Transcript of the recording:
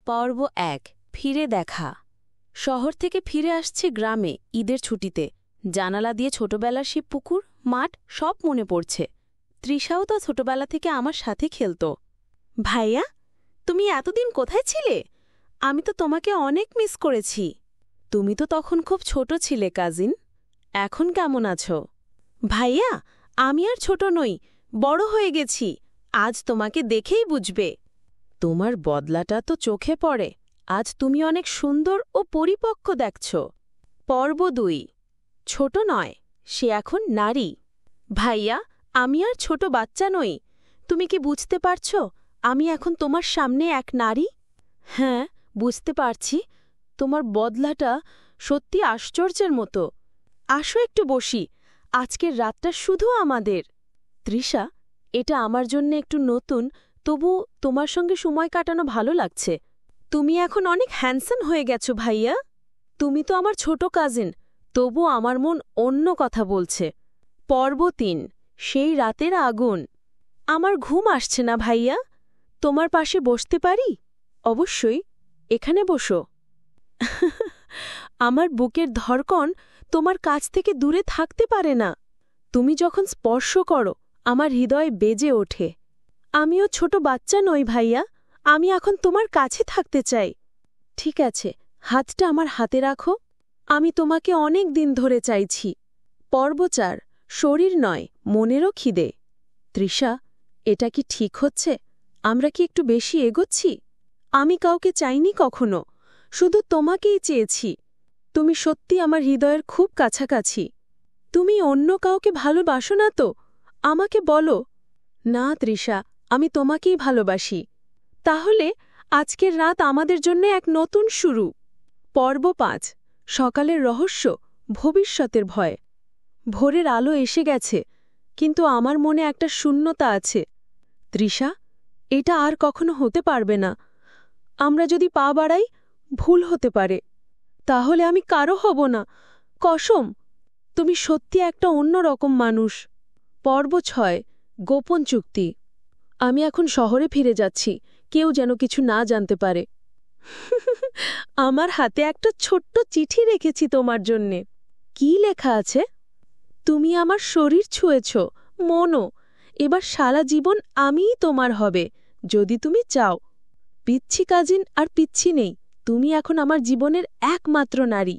পর্ব ১ ফিরে দেখা। শহর থেকে ফিরে আসছে গ্রামে ঈদের ছুটিতে। জানালা দিয়ে ছোটবেলার সে পুকুর, মাঠ সব মনে পড়ছে। তৃষাও তো ছোটবেলা থেকে আমার সাথে খেলত। ভাইয়া, তুমি এতদিন কোথায় ছিলে? আমি তো তোমাকে অনেক মিস করেছি। তুমি তো তখন খুব ছোট ছিলে কাজিন। এখন কেমন আছো? ভাইয়া, আমি আর ছোট নই, বড় হয়ে গেছি। আজ তোমাকে দেখেই বুঝবে। তোমার বদলাটা তো চোখে পড়ে। আজ তুমি অনেক সুন্দর ও পরিপক্ক দেখছ। পর্ব ২ ছোট নয়, সে এখন নারী। ভাইয়া, আমি আর ছোট বাচ্চা নই। তুমি কি বুঝতে পারছ আমি এখন তোমার সামনে এক নারী? হ্যাঁ, বুঝতে পারছি। তোমার বদলাটা সত্যি আশ্চর্যের মতো। আসো একটু বসি। আজকের রাতটা শুধু আমাদের। তৃষা, এটা আমার জন্য একটু নতুন, তবু তোমার সঙ্গে সময় কাটানো ভালো লাগছে। তুমি এখন অনেক হ্যান্ডসাম হয়ে গেছো ভাইয়া। তুমি তো আমার ছোট কাজিন, তবু আমার মন অন্য কথা বলছে। পর্ব ৩ সেই রাতের আগুন। আমার ঘুম আসছে না ভাইয়া। তোমার পাশে বসতে পারি? অবশ্যই, এখানে বসো। আমার বুকের ধড়কন তোমার কাছ থেকে দূরে থাকতে পারে না। তুমি যখন স্পর্শ করো আমার হৃদয় বেজে ওঠে। আমিও ছোট বাচ্চা নই ভাইয়া, আমি এখন তোমার কাছে থাকতে চাই। ঠিক আছে, হাতটা আমার হাতে রাখো। আমি তোমাকে অনেক দিন ধরে চাইছি। পর্ব ৪ শরীর নয়, মনেরও খিদে। তৃষা, এটা কি ঠিক হচ্ছে? আমরা কি একটু বেশি এগোচ্ছি? আমি কাউকে চাইনি কখনো, শুধু তোমাকেই চেয়েছি। তুমি সত্যি আমার হৃদয়ের খুব কাছাকাছি। তুমি অন্য কাউকে ভালোবাসো না তো? আমাকে বলো। না তৃষা, আমি তোমাকেই ভালোবাসি। তাহলে আজকের রাত আমাদের জন্য এক নতুন শুরু। পর্ব ৫ সকালের রহস্য, ভবিষ্যতের ভয়। ভোরের আলো এসে গেছে, কিন্তু আমার মনে একটা শূন্যতা আছে। তৃষা, এটা আর কখনো হতে পারবে না। আমরা যদি পা বাড়াই, ভুল হতে পারে। তাহলে আমি কারো হব না, কসম। তুমি সত্যি একটা অন্যরকম মানুষ। পর্ব ৬ গোপন চুক্তি। আমি এখন শহরে ফিরে যাচ্ছি, কেউ যেন কিছু না জানতে পারে। আমার হাতে একটা ছোট্ট চিঠি রেখেছি তোমার জন্যে। কি লেখা আছে? তুমি আমার শরীর ছুঁয়েছ, মনও। এবার সারা জীবন আমিই তোমার হবে, যদি তুমি চাও। পিচ্ছি কাজিন আর পিচ্ছি নেই, তুমি এখন আমার জীবনের একমাত্র নারী।